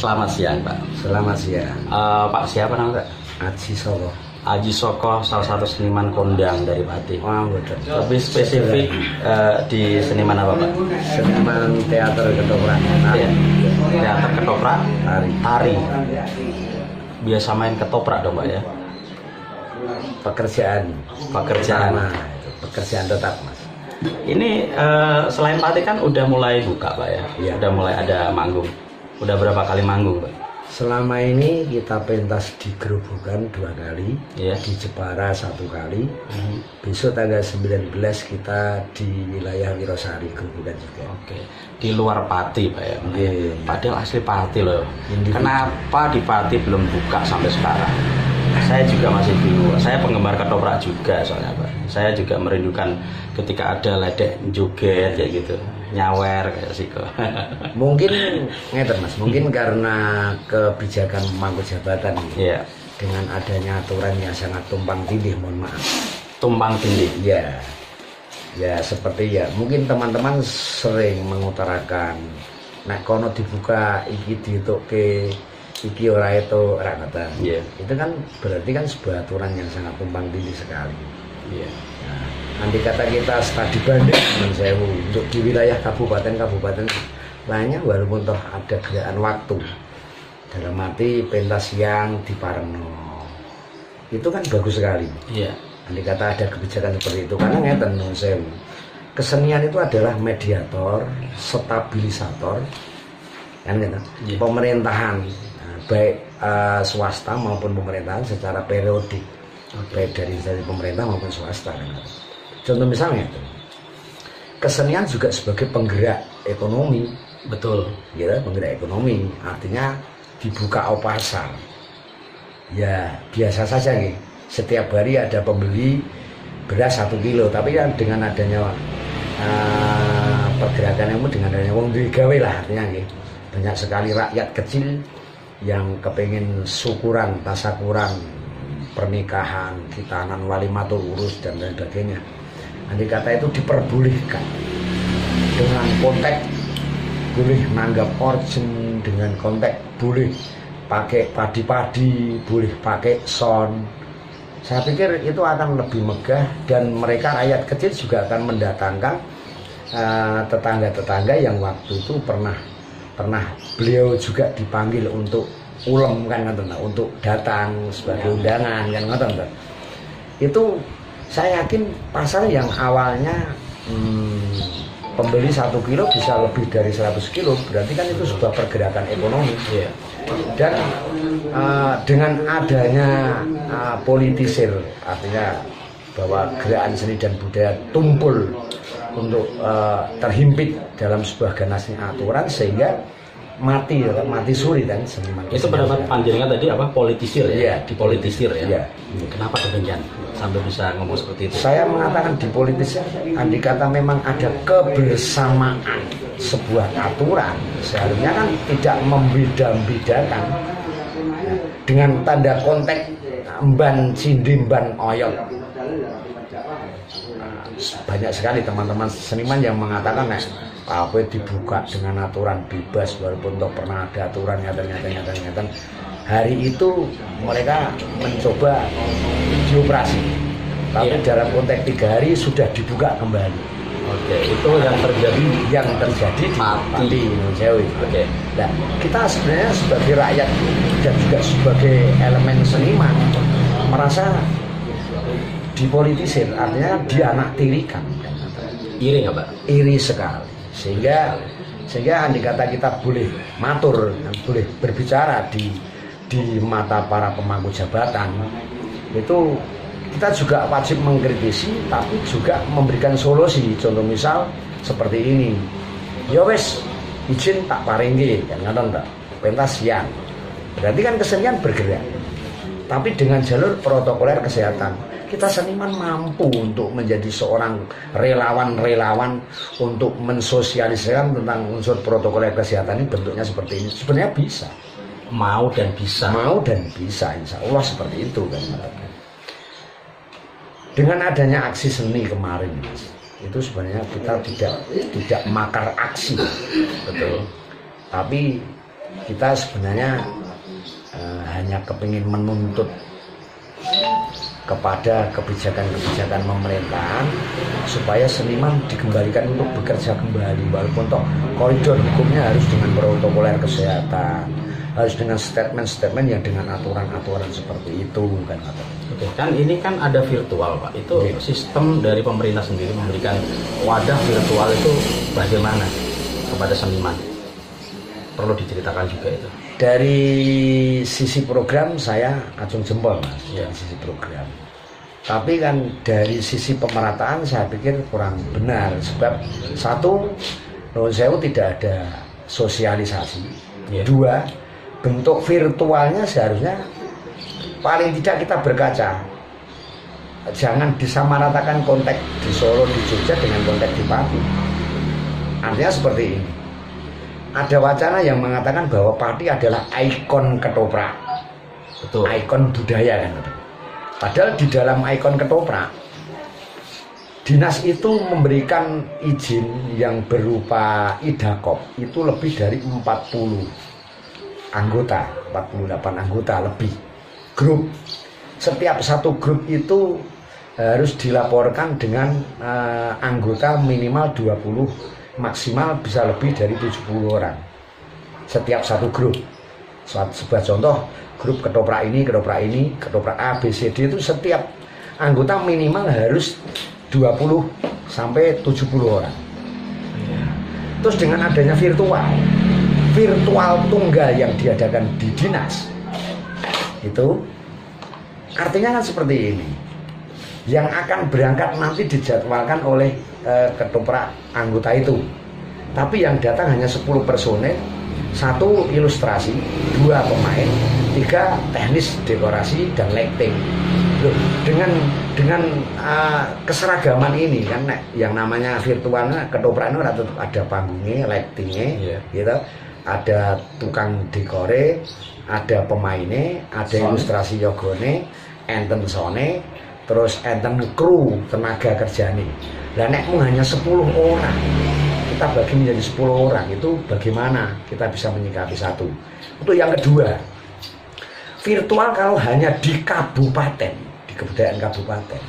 Selamat siang, Pak. Selamat siang. Pak siapa nama Pak? Aji Soko. Aji Soko, salah satu seniman kondang dari Pati. Oh, betul. Lebih spesifik di seniman apa, Pak? Seniman teater ketoprak. Teater ketoprak, Tari. Biasa main ketoprak dong, Pak ya? Pekerjaan. Pekerjaan. Pekerjaan tetap, Mas. Ini selain Pati kan udah mulai buka, Pak ya? Iya. Udah mulai ada manggung. Udah berapa kali manggung, Pak? Selama ini kita pentas di Gerobokan 2 kali, Iya. di Jepara 1 kali. Besok tanggal 19 kita di wilayah Wirosari Gerobokan juga. Oke. Di luar Pati, Pak ya? Iya. Padahal asli Pati loh. Individu. Kenapa di Pati belum buka sampai sekarang? Saya juga masih bingung. Saya penggemar ketoprak juga soalnya, Pak. Saya juga merindukan ketika ada ledek joget kayak gitu, nyawer kayak siko. Mungkin ngeten, Mas, mungkin karena kebijakan pemangku jabatan Iya. dengan adanya aturan yang sangat tumpang tindih, mohon maaf. Tumpang tindih. Ya seperti ya mungkin teman-teman sering mengutarakan nek kono dibuka iki dituke iki ora itu ora ngoten. Iya. Itu kan berarti kan sebuah aturan yang sangat tumpang tindih sekali. Iya. Nah, nanti kata kita studi banding dengan sewu untuk di wilayah kabupaten lainnya, walaupun toh ada gerakan waktu dalam arti pentas siang di Parengno, itu kan bagus sekali. Iya. Nanti kata ada kebijakan seperti itu karena ngeten nun sewu, kesenian itu adalah mediator, stabilisator, kan gitu. Iya. Pemerintahan baik swasta maupun pemerintahan secara periodik. Baik dari pemerintah maupun swasta. Contoh misalnya kesenian juga sebagai penggerak ekonomi. Betul. Ya, penggerak ekonomi artinya dibuka pasar. Ya biasa saja nih. Setiap hari ada pembeli beras 1 kilo, tapi kan dengan adanya pergerakan ilmu, dengan adanya wong duwe gawe lah artinya nih. Banyak sekali rakyat kecil yang kepengen syukuran, tasakuran, pernikahan, khitanan, walimatul urus dan lain sebagainya. Nanti kata itu diperbolehkan dengan konteks boleh nanggap origin, dengan konteks boleh pakai padi-padi, boleh pakai sound. Saya pikir itu akan lebih megah dan mereka rakyat kecil juga akan mendatangkan tetangga-tetangga yang waktu itu pernah beliau juga dipanggil untuk ulem kan untuk datang sebagai undangan kan ngoten. Itu saya yakin pasar yang awalnya pembeli 1 kilo bisa lebih dari 100 kilo, berarti kan itu sebuah pergerakan ekonomi. Iya. Dan dengan adanya politisir, artinya bahwa gerakan seni dan budaya tumpul untuk terhimpit dalam sebuah ganasnya aturan sehingga mati suri kan seniman. Itu pendapat panjenengan tadi apa, politisir ya? Iya, dipolitisir ya. Iya. Kenapa demikian sampai bisa ngomong seperti itu? Saya mengatakan dipolitisir, andai kata memang ada kebersamaan sebuah aturan, seharusnya kan tidak membeda-bedakan dengan tanda konteks mban cindimban oyot. Banyak sekali teman-teman seniman yang mengatakan apa dibuka dengan aturan bebas walaupun toh pernah ada aturan nyata. Hari itu mereka mencoba dioperasi, tapi dalam konteks 3 hari sudah dibuka kembali. Oke, itu yang terjadi di Pati Jawa. Oke. Nah, kita sebenarnya sebagai rakyat dan juga sebagai elemen seniman merasa dipolitisir, artinya dianaktirikan. Iri nggak, Pak? Iri sekali. Sehingga andai kata kita boleh matur, boleh berbicara di mata para pemangku jabatan, itu kita juga wajib mengkritisi tapi juga memberikan solusi. Contoh misal seperti ini, ya wes izin tak paringgi kan ngoten ta, pentas siang, berarti kan kesenian bergerak tapi dengan jalur protokoler kesehatan. Kita seniman mampu untuk menjadi seorang relawan untuk mensosialisasikan tentang unsur protokoler kesehatan ini, bentuknya seperti ini. Sebenarnya bisa. Mau dan bisa, insya Allah seperti itu kan. Dengan adanya aksi seni kemarin, itu sebenarnya kita tidak makar aksi, betul. Tapi kita sebenarnya hanya kepingin menuntut kepada kebijakan-kebijakan pemerintahan supaya seniman dikembalikan untuk bekerja kembali, walaupun toh koridor hukumnya harus dengan protokoler kesehatan, harus dengan statement-statement yang dengan aturan-aturan seperti itu kan. Oke, kan ini kan ada virtual Pak, itu sistem dari pemerintah sendiri memberikan wadah virtual itu bagaimana kepada seniman? Perlu diceritakan juga itu. Dari sisi program saya acung jempol Mas, dari sisi program. Tapi kan dari sisi pemerataan saya pikir kurang benar, sebab satu, menurut saya tidak ada sosialisasi. Dua, bentuk virtualnya seharusnya paling tidak kita berkaca. Jangan disamaratakan konteks di Solo, di Jogja dengan konteks di Pati. Artinya seperti ini. Ada wacana yang mengatakan bahwa Pati adalah ikon ketoprak. Betul. Ikon budaya kan. Padahal di dalam ikon ketoprak, dinas itu memberikan izin yang berupa idakop itu lebih dari 40 anggota, 48 anggota lebih grup. Setiap satu grup itu harus dilaporkan dengan anggota minimal 20, maksimal bisa lebih dari 70 orang setiap satu grup. Sebuah contoh, grup ketoprak ini, ketoprak A, B, C, D itu setiap anggota minimal harus 20 sampai 70 orang. Terus dengan adanya virtual tunggal yang diadakan di dinas itu artinya kan seperti ini. Yang akan berangkat nanti dijadwalkan oleh ketoprak anggota itu, tapi yang datang hanya 10 personel, 1 ilustrasi, 2 pemain, 3 teknis dekorasi dan lighting. Loh, dengan keseragaman ini kan yang namanya virtualnya ketoprak itu ada panggungnya, lightingnya, gitu, ada tukang dekore, ada pemainnya, ada ilustrasi yogone, enten sone, terus enten kru tenaga kerjanya. Lah nek hanya 10 orang, kita bagi menjadi 10 orang, itu bagaimana kita bisa menyikapi satu. Untuk yang kedua, virtual kalau hanya di kabupaten, di kebudayaan kabupaten,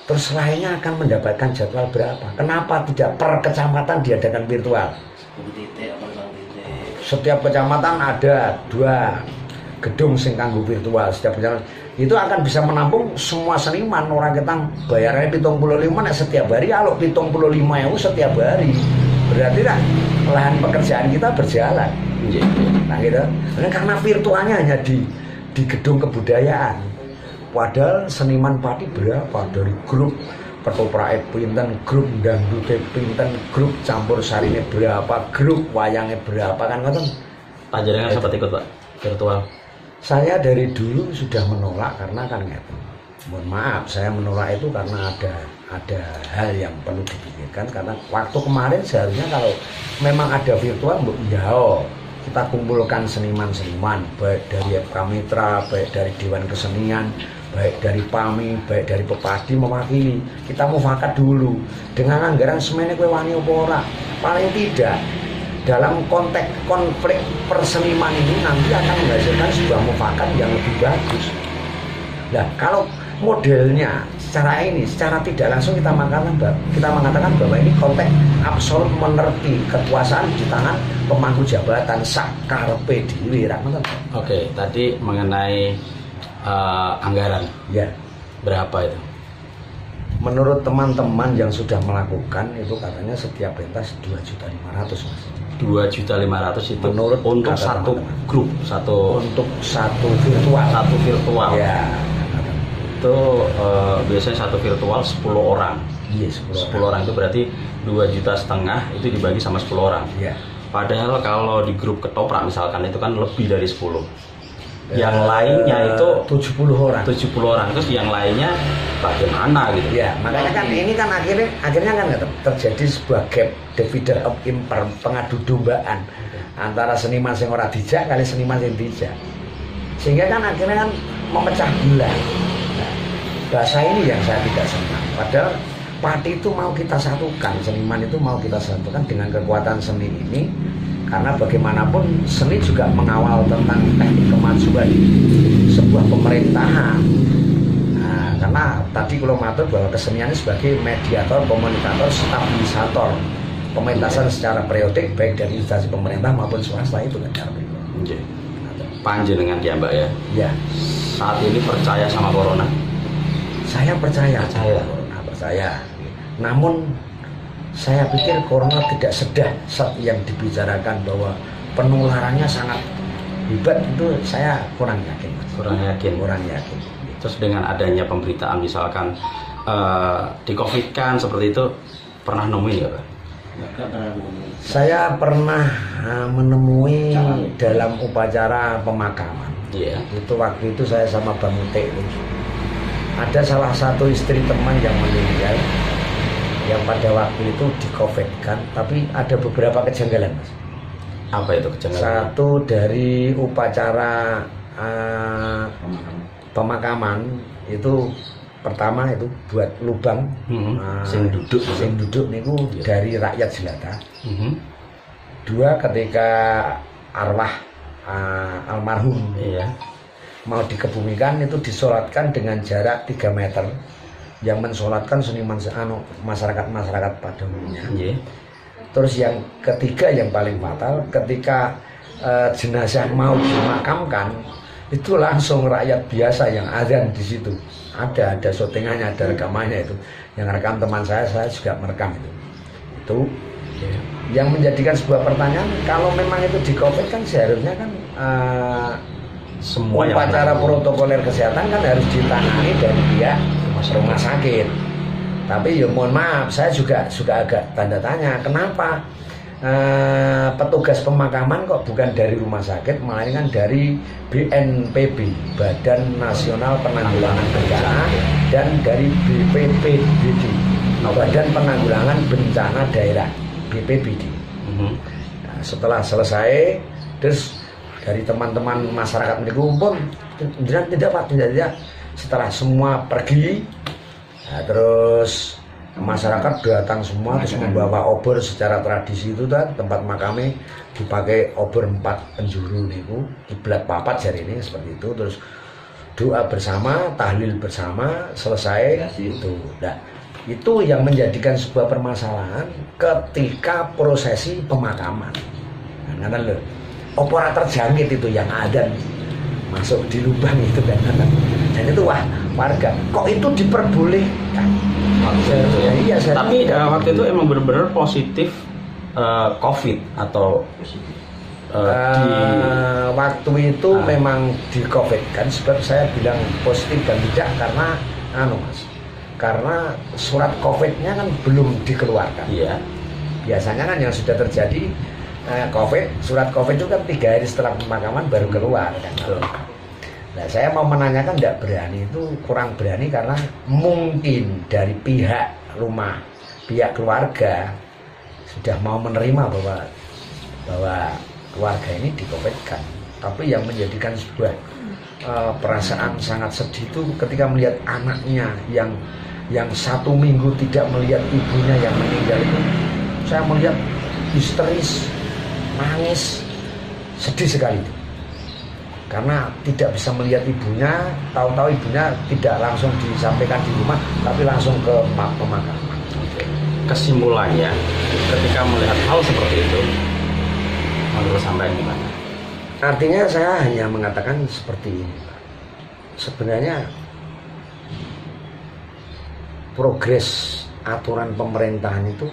terus lainnya akan mendapatkan jadwal berapa? Kenapa tidak per kecamatan diadakan virtual? Setiap kecamatan ada 2 gedung sing kanggo virtual. Setiap kecamatan itu akan bisa menampung semua seniman. Orang kita bayarnya 75 setiap hari, kalau 75.000 setiap hari, berarti lah lahan pekerjaan kita berjalan. Nah gitu. Nah, karena virtualnya hanya di gedung kebudayaan, padahal seniman Pati berapa, dari grup ketoprak pinten, grup dangdut pinten, grup campur sarine berapa, grup wayangnya berapa, kan ngoten. Panjenengan sempat ikut Pak virtual? Saya dari dulu sudah menolak karena kan mohon maaf, saya menolak itu karena ada hal yang perlu dipikirkan. Karena waktu kemarin seharusnya kalau memang ada virtual, kita kumpulkan seniman-seniman, baik dari FK Mitra, baik dari Dewan Kesenian, baik dari PAMI, baik dari Pepadi mewakili. Kita mufakat dulu dengan anggaran semene kowe wani apa ora. Paling tidak dalam konteks konflik perseniman ini nanti akan menghasilkan sebuah mufakat yang lebih bagus. Nah, kalau modelnya secara tidak langsung kita mengatakan bahwa ini konteks absolut menerti kekuasaan di tangan pemangku jabatan sakarpe dhewe. Oke, tadi mengenai anggaran. Ya. Berapa itu? Menurut teman-teman yang sudah melakukan itu katanya setiap pentas 2.500.000 Mas. 2.500.000 itu menurut untuk satu grup, untuk satu virtual. Ya. Itu biasanya satu virtual 10 orang. Iya, 10 orang itu berarti 2,5 juta itu dibagi sama 10 orang. Iya. Padahal kalau di grup ketoprak misalkan itu kan lebih dari 10. Yang lainnya itu 70 orang. 70 orang. Terus yang lainnya bagaimana gitu. Ya, makanya kan ini kan akhirnya kan terjadi sebuah gap, divider of impar, pengadu dombaan antara seniman sing ora dijak kali seniman sing dijak. Sehingga kan akhirnya kan memecah belah. Nah, bahasa ini yang saya tidak senang. Padahal Pati itu mau kita satukan, seniman itu mau kita satukan dengan kekuatan seni ini. Karena bagaimanapun seni juga mengawal tentang teknik kemajuan sebuah pemerintahan. Nah, karena tadi kalau matur bahwa kesenian sebagai mediator, komunikator, stabilisator pementasan secara periodik baik dari instansi pemerintah maupun swasta itu kan cara okay. Panjenengan ya Mbak ya? Ya. Saat ini percaya sama corona? Saya percaya. Percaya. Namun saya pikir corona tidak sedahsyat yang dibicarakan bahwa penularannya sangat hebat, itu saya kurang yakin. Kurang yakin. Terus dengan adanya pemberitaan misalkan di COVID kan seperti itu, pernah nemuin ya Pak? Saya pernah menemui dalam upacara pemakaman. Yeah. Itu waktu itu saya sama Bang Ute. Ada salah satu istri teman yang meninggal, yang pada waktu itu di COVID kan, tapi ada beberapa kejanggalan, Mas. Apa itu kejanggalan? Satu dari upacara pemakaman itu pertama itu buat lubang sing duduk niku dari rakyat jelata. Dua, ketika arwah almarhum mau dikebumikan itu disolatkan dengan jarak 3 meter. Yang mensolatkan seniman masyarakat pada umumnya. Terus yang ketiga yang paling fatal, ketika jenazah mau dimakamkan itu langsung rakyat biasa yang azan di situ. Ada syutingannya, ada rekamannya itu. Yang rekam teman saya juga merekam itu. Itu yang menjadikan sebuah pertanyaan, kalau memang itu di COVID kan seharusnya kan semua upacara protokoler kesehatan kan harus ditangani dari pihak rumah sakit. Tapi ya mohon maaf, saya juga agak tanda tanya, kenapa petugas pemakaman kok bukan dari rumah sakit, melainkan dari BNPB, Badan Nasional Penanggulangan Bencana, dan dari BPBD, Badan Penanggulangan Bencana Daerah, BPBD. Nah, setelah selesai, terus dari teman-teman masyarakat mendukung pun tidak. Setelah semua pergi, nah, terus masyarakat datang semua terus membawa obor secara tradisi itu kan, tempat makamnya dipakai obor 4 penjuru niku, kiblat papat jari ini seperti itu, terus doa bersama, tahlil bersama, selesai itu. Nah, itu yang menjadikan sebuah permasalahan ketika prosesi pemakaman. Nah, loh, opera terjangkit itu yang ada masuk di lubang itu kan. Dan itu wah, warga kok itu diperbolehkan. Iya, tapi waktu itu emang benar-benar positif COVID atau waktu itu memang di COVID kan, sebab saya bilang positif dan tidak karena Mas, karena surat COVID-nya kan belum dikeluarkan. Iya. Biasanya kan yang sudah terjadi COVID, surat COVID itu kan 3 hari setelah pemakaman baru keluar kan. Nah, saya mau menanyakan tidak berani, itu kurang berani karena mungkin dari pihak rumah, pihak keluarga sudah mau menerima bahwa keluarga ini di-COVID-kan. Tapi yang menjadikan sebuah perasaan sangat sedih itu ketika melihat anaknya yang 1 minggu tidak melihat ibunya yang meninggal itu. Saya melihat histeris, nangis, sedih sekali itu. Karena tidak bisa melihat ibunya, tahu-tahu ibunya tidak langsung disampaikan di rumah, tapi langsung ke pemakaman. Kesimpulannya, ketika melihat hal seperti itu, menurut sampean gimana? Artinya saya hanya mengatakan seperti ini, Pak. Sebenarnya progres aturan pemerintahan itu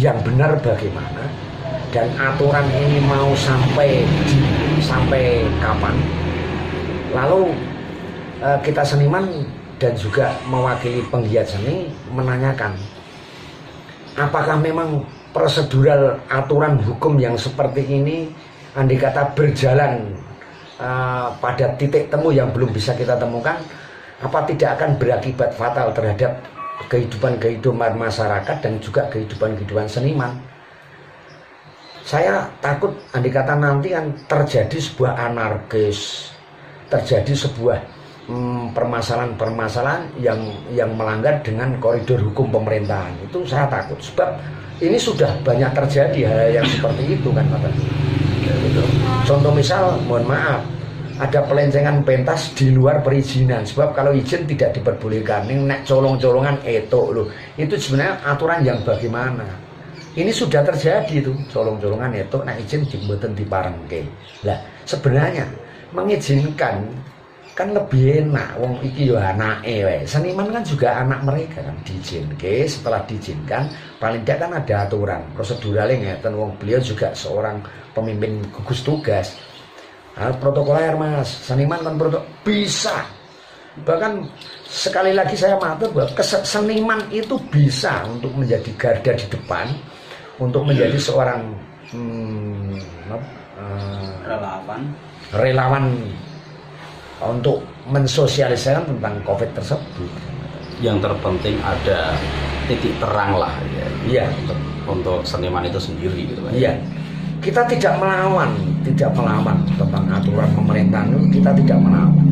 yang benar bagaimana, dan aturan ini mau sampai kapan. Lalu kita seniman dan juga mewakili penggiat seni menanyakan, apakah memang prosedural aturan hukum yang seperti ini andai kata berjalan pada titik temu yang belum bisa kita temukan, apa tidak akan berakibat fatal terhadap kehidupan masyarakat dan juga kehidupan seniman. Saya takut andai kata nanti kan terjadi sebuah anarkis, terjadi sebuah permasalahan-permasalahan yang melanggar dengan koridor hukum pemerintahan. Itu saya takut, sebab ini sudah banyak terjadi hal yang seperti itu kan Pak. Gitu. Contoh misal, mohon maaf, ada pelencengan pentas di luar perizinan. Sebab kalau izin tidak diperbolehkan. Ini nek colong-colongan etok loh. Itu sebenarnya aturan yang bagaimana? Ini sudah terjadi itu, colong-colongan etok, nek izin dimboten diparengke. Lah, sebenarnya mengizinkan kan lebih enak. Wong iki yo anake wae. Seniman kan juga anak mereka kan diizinke, setelah diizinkan paling tidak kan ada aturan proseduralnya ngeten. Wong beliau juga seorang pemimpin gugus tugas. Protokoler mas, seniman kan bisa. Bahkan sekali lagi saya matur bahwa seniman itu bisa untuk menjadi garda di depan, untuk menjadi seorang relawan untuk mensosialisasikan tentang COVID tersebut. Yang terpenting ada titik terang lah ya. Iya. Untuk seniman itu sendiri gitu kan. Iya. Kita tidak melawan tentang aturan pemerintahan itu, kita tidak melawan.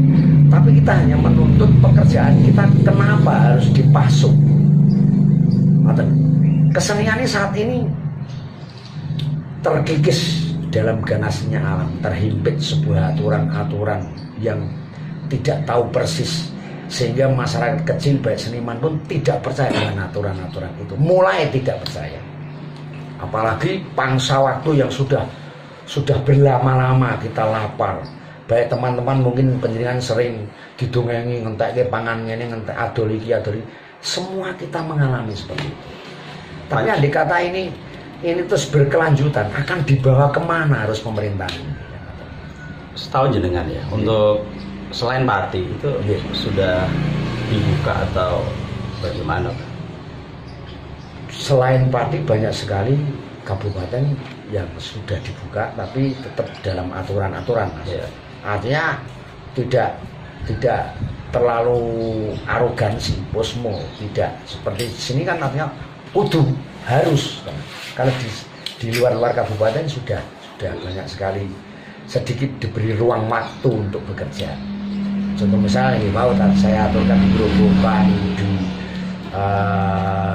Tapi kita hanya menuntut pekerjaan kita kenapa harus dipasung. Kesenian saat ini terkikis dalam ganasnya alam, terhimpit sebuah aturan-aturan yang tidak tahu persis, sehingga masyarakat kecil baik seniman pun tidak percaya dengan aturan-aturan itu, mulai tidak percaya. Apalagi pangsa waktu yang sudah berlama-lama kita lapar. Baik teman-teman mungkin penjenengan sering didongengi ngentek pangan ngene ngentek adol iki. Semua kita mengalami seperti itu. Tapi andai kata ini terus berkelanjutan, akan dibawa kemana harus pemerintahan? Setahu jenengan ya, untuk selain Pati itu sudah dibuka atau bagaimana? Selain Pati banyak sekali kabupaten yang sudah dibuka, tapi tetap dalam aturan-aturan. Ya. Artinya tidak terlalu arogansi, posmo, tidak seperti di sini kan artinya kudu harus. Kalau di luar kabupaten sudah banyak sekali sedikit diberi ruang waktu untuk bekerja. Contoh misalnya mau saya aturkan di Grobogan, di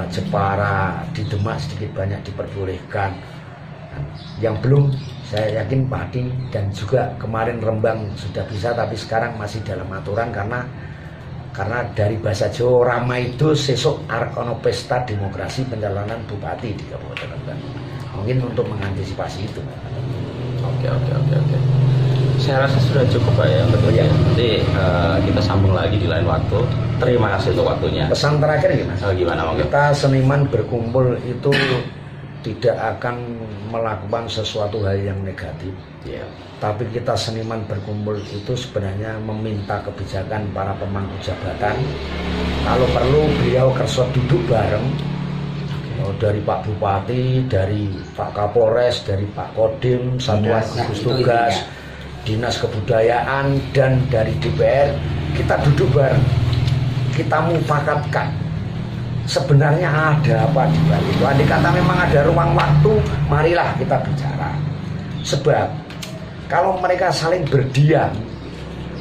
Jepara, di Demak sedikit banyak diperbolehkan. Yang belum saya yakin Pati dan juga kemarin Rembang sudah bisa, tapi sekarang masih dalam aturan karena dari bahasa Jawa Rama itu sesuk arep ana pesta demokrasi pencalonan bupati di Kabupaten Rembang. Mungkin untuk mengantisipasi itu. Oke. Saya rasa sudah cukup Pak ya untuk ya. Nanti kita sambung lagi di lain waktu. Terima kasih untuk waktunya. Pesan terakhir gimana? Kita seniman berkumpul itu tidak akan melakukan sesuatu hal yang negatif. Ya. Tapi kita seniman berkumpul itu sebenarnya meminta kebijakan para pemangku jabatan. Kalau perlu beliau kerso duduk bareng. Dari Pak Bupati, dari Pak Kapolres, dari Pak Kodim, Satuan Gugus Tugas, Dinas Kebudayaan, dan dari DPR, kita duduk bareng, kita mufakatkan sebenarnya ada apa di balik itu. Andai kata memang ada ruang waktu, marilah kita bicara. Sebab kalau mereka saling berdiam,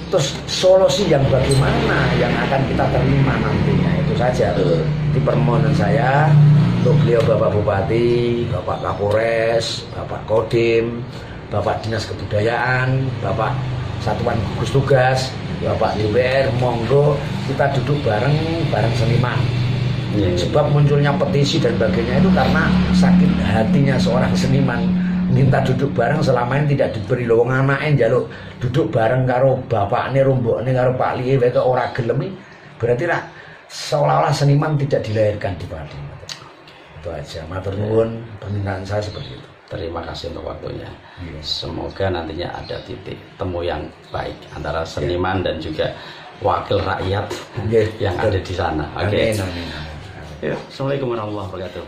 terus solusi yang bagaimana yang akan kita terima nantinya, itu saja. Di permohonan saya untuk beliau Bapak Bupati, Bapak Kapolres, Bapak Kodim, Bapak Dinas Kebudayaan, Bapak Satuan Gugus Tugas, Bapak DPR, monggo kita duduk bareng seniman. Sebab munculnya petisi dan sebagainya itu karena sakit hatinya seorang seniman minta duduk bareng, selama ini tidak diberi lowong anake njaluk duduk bareng karo bapakne rombokne karo Pak Liye wae ora gelem, berarti lah seolah-olah seniman tidak dilahirkan di Pati. Itu aja, matur nuwun, permintaan saya seperti itu. Terima kasih untuk waktunya. Semoga nantinya ada titik temu yang baik antara seniman dan juga wakil rakyat yang ada di sana. Oke. Amin. Assalamualaikum warahmatullahi wabarakatuh.